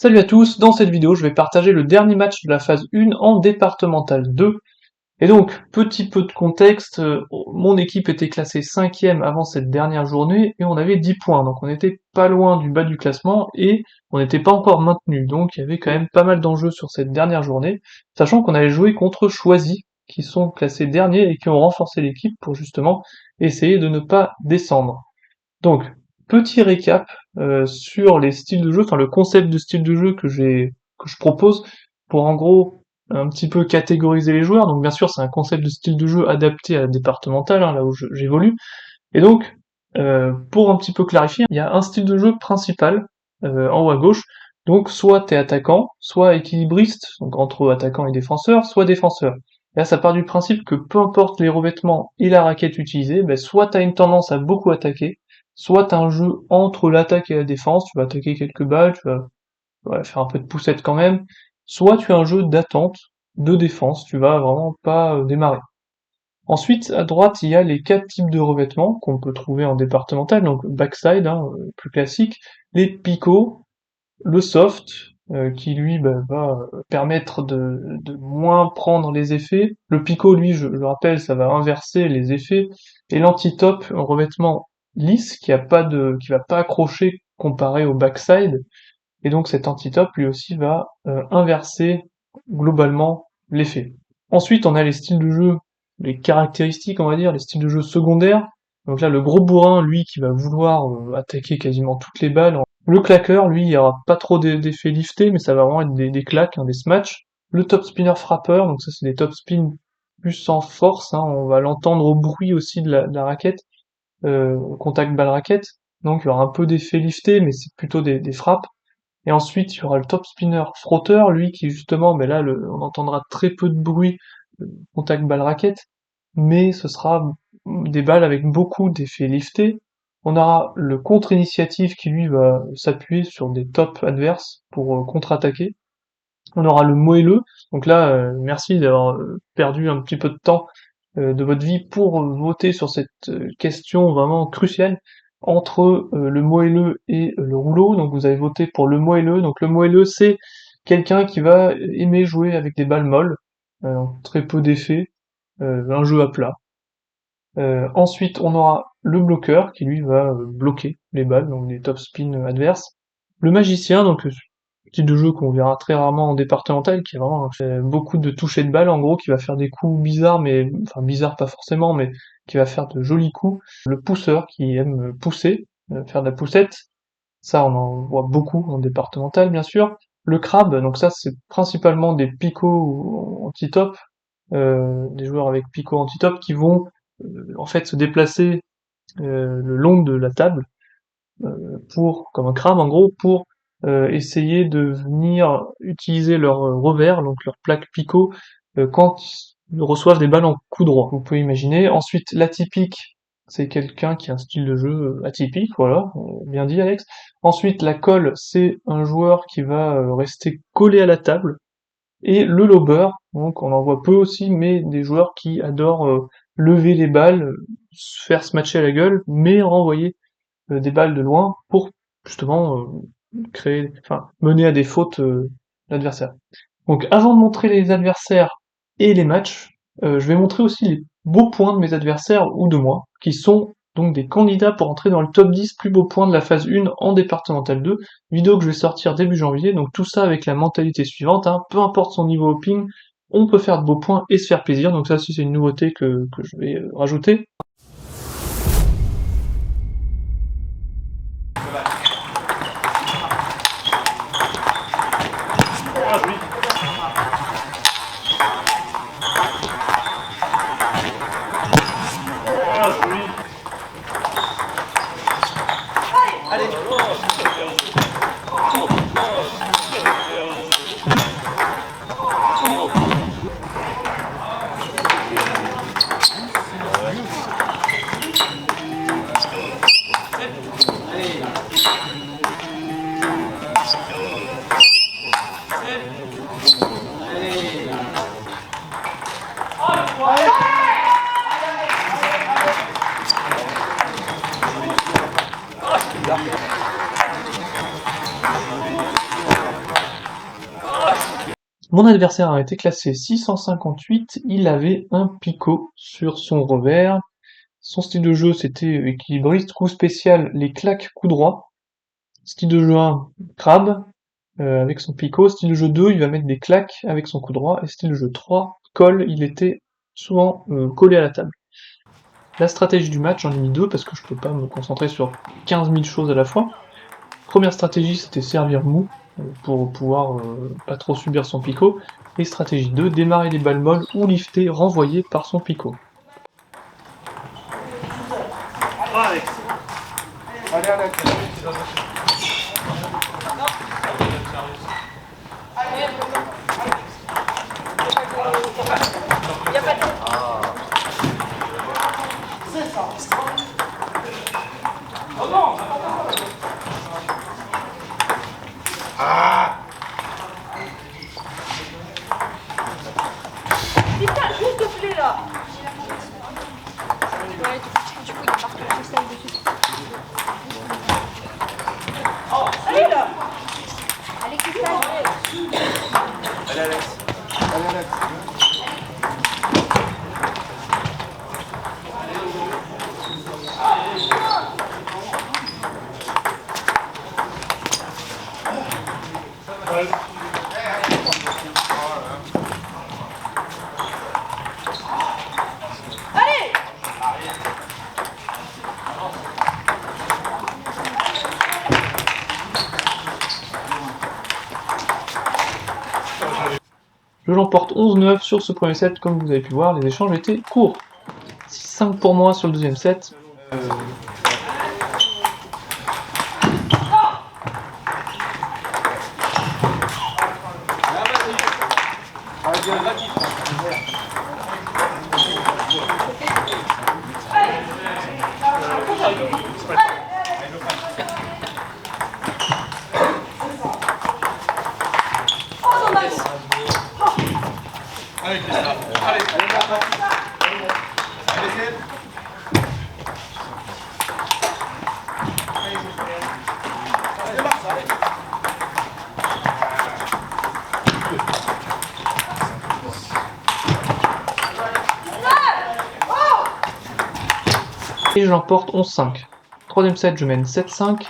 Salut à tous, dans cette vidéo je vais partager le dernier match de la phase 1 en départemental 2. Et donc, petit peu de contexte, mon équipe était classée 5e avant cette dernière journée et on avait 10 points, donc on était pas loin du bas du classement et on n'était pas encore maintenu, donc il y avait quand même pas mal d'enjeux sur cette dernière journée, sachant qu'on allait jouer contre Choisy, qui sont classés derniers et qui ont renforcé l'équipe pour justement essayer de ne pas descendre. Donc, petit récap sur les styles de jeu, enfin le concept de style de jeu que je propose pour en gros un petit peu catégoriser les joueurs. Donc bien sûr c'est un concept de style de jeu adapté à la départementale, hein, là où j'évolue. Et donc pour un petit peu clarifier, il y a un style de jeu principal en haut à gauche. Donc soit t'es attaquant, soit équilibriste, donc entre attaquant et défenseur, soit défenseur. Là ça part du principe que peu importe les revêtements et la raquette utilisée, ben, soit t'as une tendance à beaucoup attaquer, soit t'as un jeu entre l'attaque et la défense, tu vas attaquer quelques balles, tu vas faire un peu de poussette quand même, soit tu as un jeu d'attente, de défense, tu vas vraiment pas démarrer. Ensuite, à droite, il y a les quatre types de revêtements qu'on peut trouver en départemental, donc backside, hein, plus classique, les picots, le soft, qui lui va permettre de moins prendre les effets. Le picot, lui, je le rappelle, ça va inverser les effets. Et l'anti-top, un revêtement lisse qui va pas accrocher comparé au backside. Et donc cet anti-top, lui aussi, va inverser globalement l'effet. Ensuite, on a les styles de jeu, les caractéristiques, on va dire, les styles de jeu secondaires. Donc là, le gros bourrin, lui, qui va vouloir attaquer quasiment toutes les balles. Le claqueur, lui, il y aura pas trop d'effets liftés, mais ça va vraiment être des claques, hein, des smatchs. Le top spinner frappeur, donc ça c'est des top spin plus en force, hein, on va l'entendre au bruit aussi de la raquette, au contact balle raquette. Donc il y aura un peu d'effets liftés, mais c'est plutôt des frappes. Et ensuite, il y aura le top spinner frotteur, lui qui justement, mais là, on entendra très peu de bruit, contact balle raquette, mais ce sera des balles avec beaucoup d'effets liftés. On aura le contre-initiative qui lui va s'appuyer sur des tops adverses pour contre-attaquer. On aura le moelleux, donc là, merci d'avoir perdu un petit peu de temps de votre vie pour voter sur cette question vraiment cruciale entre le moelleux et le rouleau. Donc vous avez voté pour le moelleux. Donc le moelleux, c'est quelqu'un qui va aimer jouer avec des balles molles, très peu d'effets, un jeu à plat. Ensuite, on aura le bloqueur qui lui va bloquer les balles, donc des top spin adverses. Le magicien, donc type de jeu qu'on verra très rarement en départemental, qui a vraiment beaucoup de toucher de balle en gros, qui va faire des coups bizarres, mais enfin bizarres pas forcément, mais qui va faire de jolis coups. Le pousseur qui aime pousser, faire de la poussette, ça on en voit beaucoup en départemental bien sûr. Le crabe, donc ça c'est principalement des picots anti-top, des joueurs avec picots anti-top qui vont en fait se déplacer le long de la table pour, comme un crabe en gros, pour essayer de venir utiliser leur revers, donc leur plaque picot, quand ils reçoivent des balles en coup droit. Vous pouvez imaginer. Ensuite, l'atypique, c'est quelqu'un qui a un style de jeu atypique, voilà, bien dit Alex. Ensuite, la colle, c'est un joueur qui va rester collé à la table. Et le lobber, donc on en voit peu aussi, mais des joueurs qui adorent lever les balles, se faire smatcher à la gueule, mais renvoyer des balles de loin pour justement mener à des fautes l'adversaire. Donc avant de montrer les adversaires et les matchs, je vais montrer aussi les beaux points de mes adversaires ou de moi, qui sont donc des candidats pour entrer dans le top 10 plus beaux points de la phase 1 en départemental 2, vidéo que je vais sortir début janvier, donc tout ça avec la mentalité suivante, hein, peu importe son niveau au ping, on peut faire de beaux points et se faire plaisir, donc ça aussi c'est une nouveauté que je vais rajouter. Mon adversaire a été classé 658, il avait un picot sur son revers. Son style de jeu, c'était équilibriste, coup spécial, les claques, coup droit. Style de jeu 1, crabe, avec son picot. Style de jeu 2, il va mettre des claques avec son coup droit. Et style de jeu 3, colle, il était souvent collé à la table. La stratégie du match, j'en ai mis deux parce que je peux pas me concentrer sur 15 000 choses à la fois. Première stratégie, c'était servir mou, pour pouvoir pas trop subir son picot. Et stratégie 2, démarrer des balles molles ou lifter renvoyé par son picot. Putain, s'il te plaît là. Ouais, du coup, il marque le freestyle dessus. Allez là. Allez, freestyle. Allez Alex. Allez Alex. Je l'emporte 11-9 sur ce premier set, comme vous avez pu voir, les échanges étaient courts. 6-5 pour moi sur le deuxième set. Allez Christophe. Allez. Allez Marc. Allez Zen. Allez Marc, allez. Et je l'emporte 11-5. Troisième set, je mène 7-5.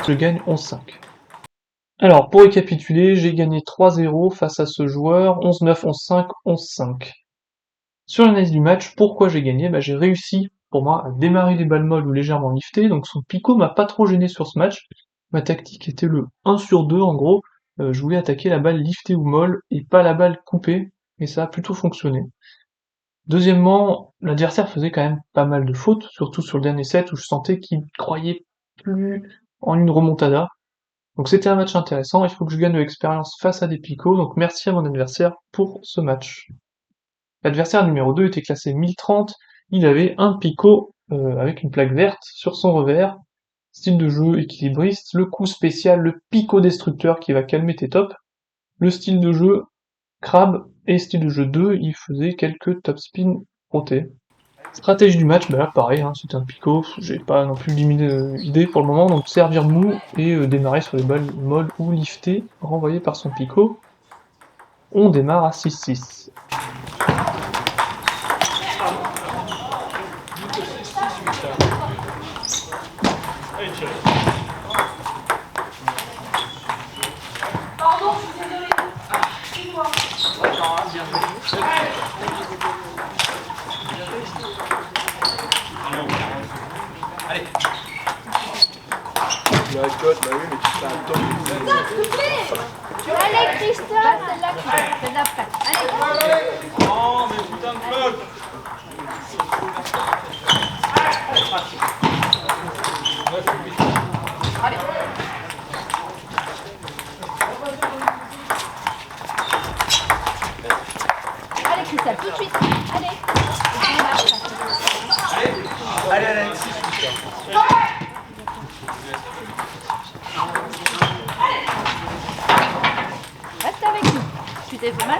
Je gagne 11-5. Alors, pour récapituler, j'ai gagné 3-0 face à ce joueur, 11-9, 11-5, 11-5. Sur l'analyse du match, pourquoi j'ai gagné? J'ai réussi, pour moi, à démarrer les balles molles ou légèrement liftées, donc son picot m'a pas trop gêné sur ce match. Ma tactique était le 1 sur 2, en gros. Je voulais attaquer la balle liftée ou molle, et pas la balle coupée, et ça a plutôt fonctionné. Deuxièmement, l'adversaire faisait quand même pas mal de fautes, surtout sur le dernier set où je sentais qu'il croyait plus en une remontada. Donc c'était un match intéressant, il faut que je gagne de l'expérience face à des picots, donc merci à mon adversaire pour ce match. L'adversaire numéro 2 était classé 1030, il avait un picot avec une plaque verte sur son revers, style de jeu équilibriste, le coup spécial, le picot destructeur qui va calmer tes tops, le style de jeu crabe et style de jeu 2, il faisait quelques topspin rotés. Stratégie du match, là pareil, hein, c'était un picot, j'ai pas non plus d'idée pour le moment, donc servir mou et démarrer sur les balles molles ou liftées, renvoyées par son picot. On démarre à 6-6. Pardon, je suis désolée. Dis-moi. Allez. Bah écoute, bah oui, mais tu fais un temps. S'il te plaît. Allez, Christophe. Celle-là qui va celle d'après. Allez. Oh, mais putain de bloc. ça tout de suite. Allez. On marche. Allez, Alex. Reste avec nous. Tu t'es fait mal?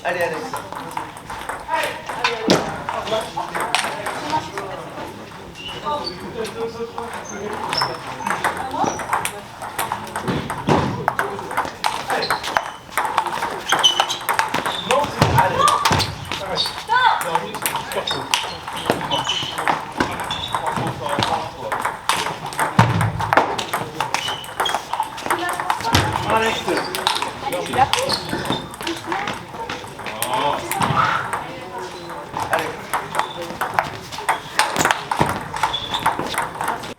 Allez, Alex. Tu l'as pris?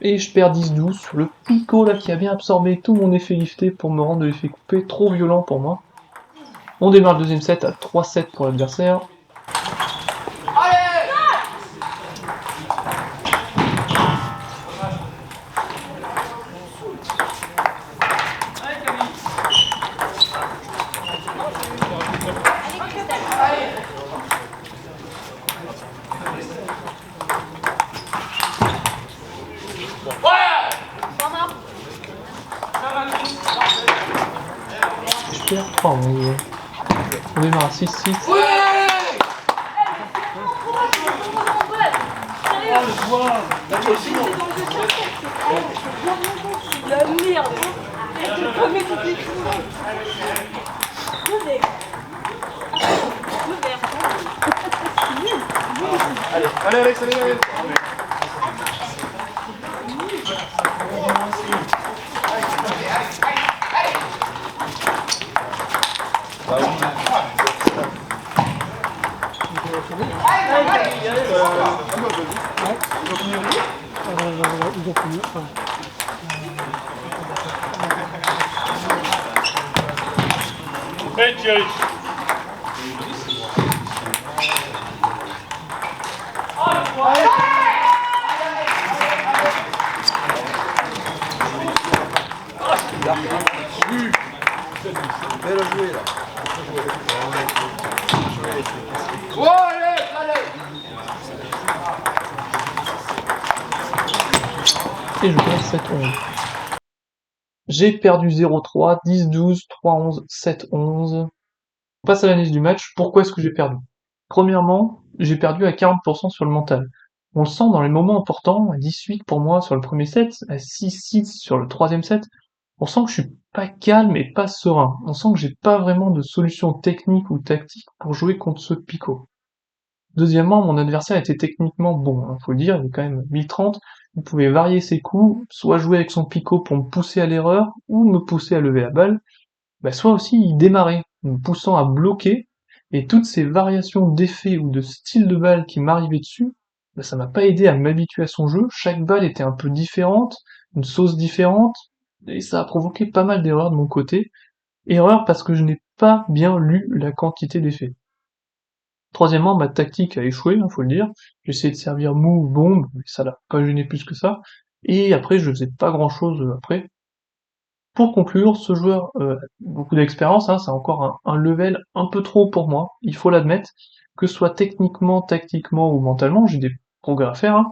Et je perds 10-12 sur le Pico là qui a bien absorbé tout mon effet lifté pour me rendre de l'effet coupé, trop violent pour moi. On démarre le deuxième set à 3-7 pour l'adversaire. Je perds 3-11. On démarre à 6-6. La merde. Je remets toutes les choses. Allez, Alex, allez, allez. Hey Thierry. Belle jouée là. Oh, allez, allez. Et je perds 7-11. J'ai perdu 0-3, 10-12, 3-11, 7-11. On passe à l'analyse du match. Pourquoi est-ce que j'ai perdu? Premièrement, j'ai perdu à 40% sur le mental. On le sent dans les moments importants, à 18 pour moi sur le premier set, à 6-6 sur le troisième set. On sent que je suis pas calme et pas serein. On sent que j'ai pas vraiment de solution technique ou tactique pour jouer contre ce Pico. Deuxièmement, mon adversaire était techniquement bon, hein, faut le dire, il est quand même 1030, il pouvait varier ses coups, soit jouer avec son Pico pour me pousser à l'erreur, ou me pousser à lever la balle, soit aussi il démarrait, me poussant à bloquer, et toutes ces variations d'effets ou de style de balle qui m'arrivaient dessus, ça m'a pas aidé à m'habituer à son jeu, chaque balle était un peu différente, une sauce différente, et ça a provoqué pas mal d'erreurs de mon côté. Erreur parce que je n'ai pas bien lu la quantité d'effets. Troisièmement, ma tactique a échoué, faut le dire. J'ai essayé de servir mou, bombe, mais ça l'a pas gêné plus que ça. Et après, je faisais pas grand chose après. Pour conclure, ce joueur a beaucoup d'expérience, c'est encore un level un peu trop pour moi, il faut l'admettre, que ce soit techniquement, tactiquement ou mentalement, j'ai des progrès à faire,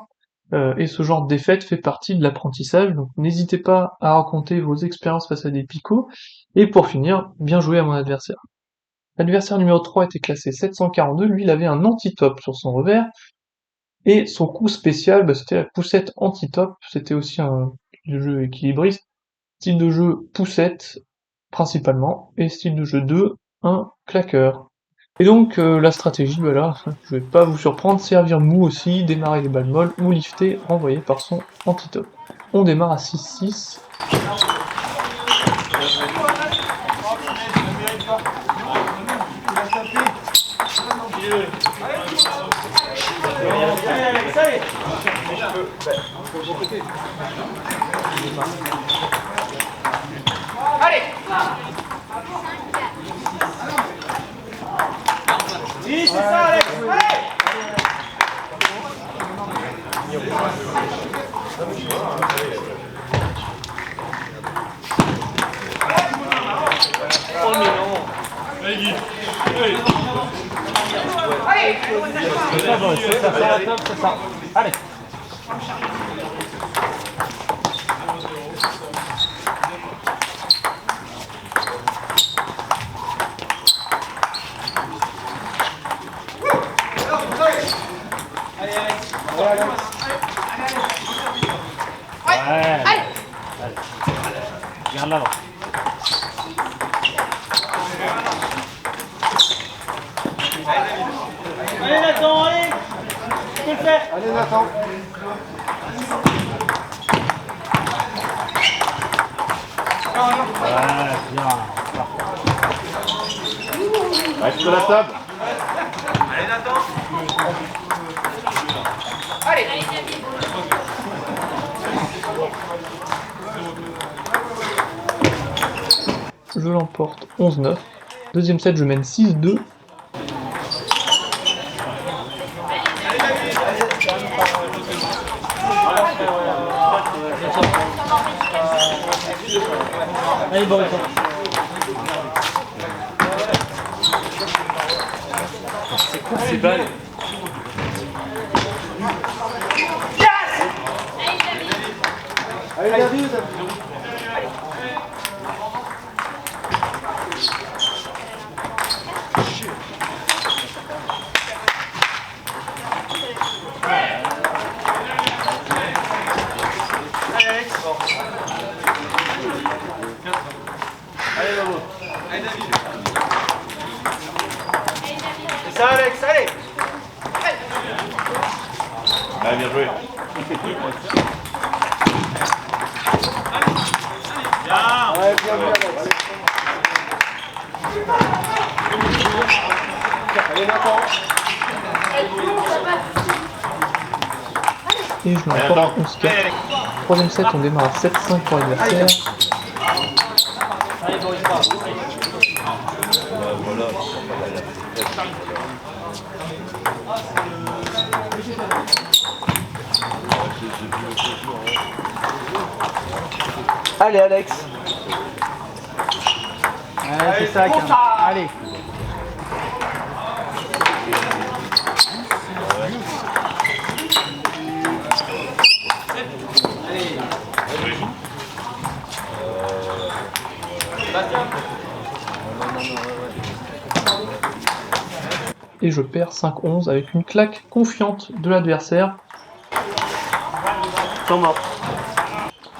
et ce genre de défaite fait partie de l'apprentissage, donc n'hésitez pas à raconter vos expériences face à des picots, et pour finir, bien joué à mon adversaire. L'adversaire numéro 3 était classé 742, lui il avait un anti-top sur son revers, et son coup spécial, c'était la poussette anti-top, c'était aussi un jeu équilibriste, style de jeu poussette, principalement, et style de jeu 2, un claqueur. Et donc la stratégie, là, je vais pas vous surprendre, servir mou aussi, démarrer les balles molles, ou lifter, renvoyer par son anti-top. On démarre à 6-6. Allez. Oui, c'est ça, Alex. Allez. Allez, Guy. Allez. Allez. Allez. Garde l'avant. Allez Nathan, allez. Tu peux le faire. Allez, Nathan. Ouais, bien. Reste sur la table. Allez, Nathan. Je l'emporte 11-9. Deuxième set, je mène 6-2. Allez, bon, C'est quoi ces balles? Allez, David. Allez, Lobo. Allez, David. C'est ça, Alex, allez. Allez, bien joué. Bien. Ouais, bien joué, Alex. Allez, Nathan. Et je l'emporte 11-4. Troisième set, on démarre à 7-5 pour l'adversaire. allez, bon, Allez, Alex. allez, c'est ça, Cam. Allez. Et je perds 5-11 avec une claque confiante de l'adversaire.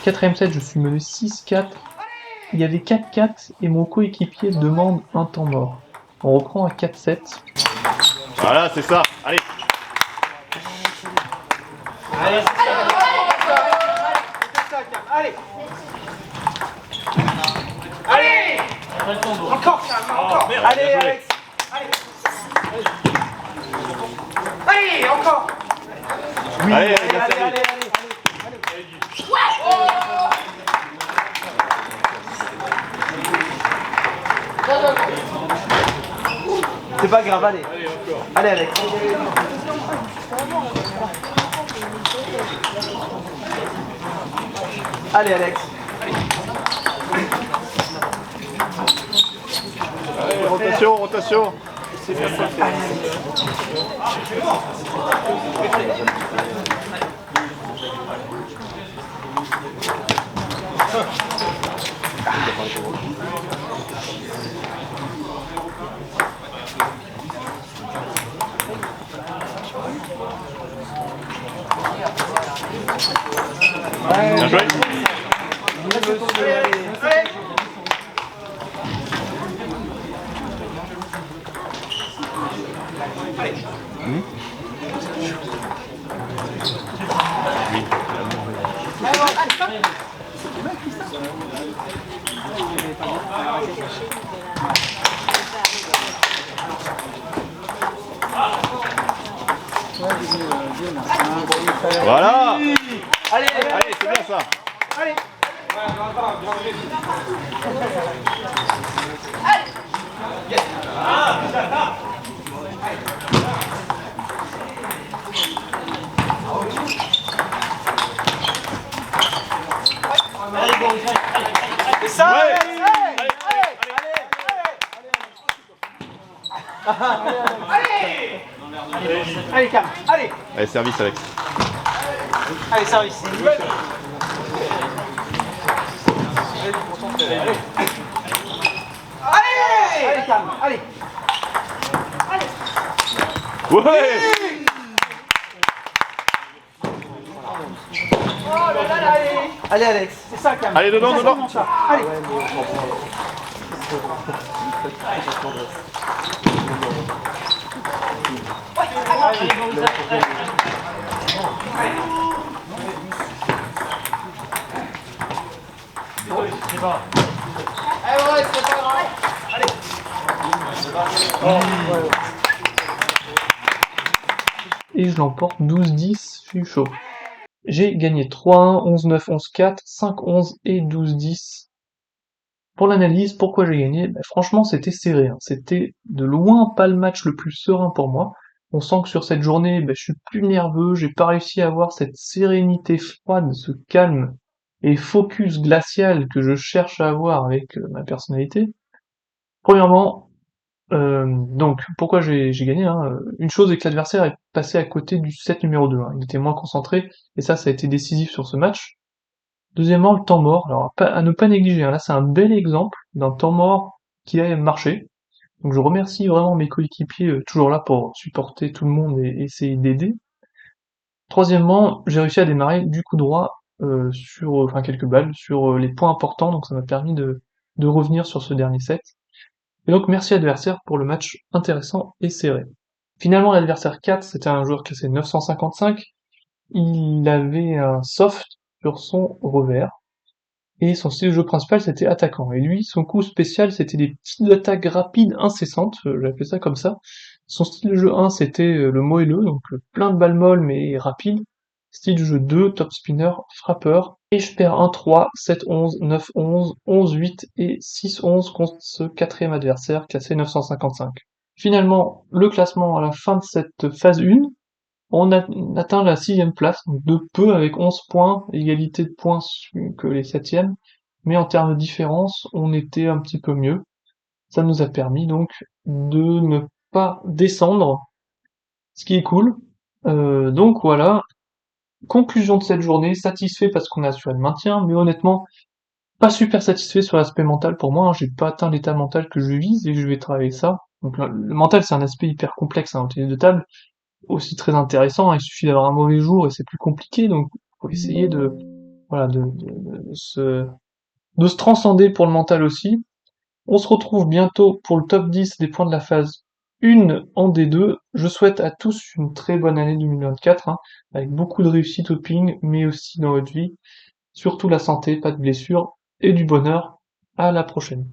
Quatrième set, je suis mené 6-4. Il y avait 4-4 et mon coéquipier demande un temps mort. On reprend à 4-7. Voilà, c'est ça. Allez. Allez. Allez. Encore, encore. Allez, Alex. Allez, encore. Allez, allez, Allez, bien allez, servi. allez. C'est pas grave, allez. Allez, Alex. Allez, Alex. Allez, rotation, rotation. Bien joué. Voilà. Allez, Allez, c'est bien ça. allez. C'est ça, Ouais. Alex. Allez, allez, allez, Allez, Cam. Allez. Allez, service, Alex. Allez, service. Allez, Cam. Allez. Ouais! Allez, Alex. C'est ça, Cam. Allez, dedans, C'est dedans. vraiment ça. Allez. Et je l'emporte 12-10, je suis chaud. J'ai gagné 3-1, 11-9, 11-4, 5-11 et 12-10. Pour l'analyse, pourquoi j'ai gagné? Franchement, c'était serré, hein. C'était de loin pas le match le plus serein pour moi. On sent que sur cette journée, je suis plus nerveux, j'ai pas réussi à avoir cette sérénité froide, ce calme et focus glacial que je cherche à avoir avec ma personnalité. Premièrement, donc pourquoi j'ai gagné, hein, une chose est que l'adversaire est passé à côté du set numéro 2, hein. Il était moins concentré, et ça a été décisif sur ce match. Deuxièmement, le temps mort, alors à ne pas négliger, hein. Là c'est un bel exemple d'un temps mort qui a marché. Donc je remercie vraiment mes coéquipiers toujours là pour supporter tout le monde et essayer d'aider. Troisièmement, j'ai réussi à démarrer du coup droit sur quelques balles sur les points importants, donc ça m'a permis de revenir sur ce dernier set. Et donc merci adversaire pour le match intéressant et serré. Finalement l'adversaire 4, c'était un joueur classé 955, il avait un soft sur son revers, et son style de jeu principal c'était attaquant. Et lui, son coup spécial c'était des petites attaques rapides incessantes, j'appelais ça comme ça. Son style de jeu 1 c'était le moelleux, donc plein de balles molles mais rapide. Style de jeu 2, top spinner, frappeur. Et je perds 1-3, 7-11, 9-11, 11-8 et 6-11 contre ce quatrième adversaire classé 955. Finalement, le classement à la fin de cette phase 1, on atteint la 6ème place, donc de peu avec 11 points, égalité de points que les 7e, mais en termes de différence, on était un petit peu mieux. Ça nous a permis donc de ne pas descendre, ce qui est cool. Donc voilà, conclusion de cette journée, satisfait parce qu'on a assuré le maintien, mais honnêtement, pas super satisfait sur l'aspect mental pour moi, hein. J'ai pas atteint l'état mental que je vise et je vais travailler ça. Donc le mental c'est un aspect hyper complexe, hein, au tennis de table, aussi très intéressant, il suffit d'avoir un mauvais jour et c'est plus compliqué, donc faut essayer de voilà de se transcender pour le mental aussi. On se retrouve bientôt pour le top 10 des points de la phase 1 en D2. Je souhaite à tous une très bonne année 2024, hein, avec beaucoup de réussite au ping, mais aussi dans votre vie. Surtout la santé, pas de blessures, et du bonheur. À la prochaine.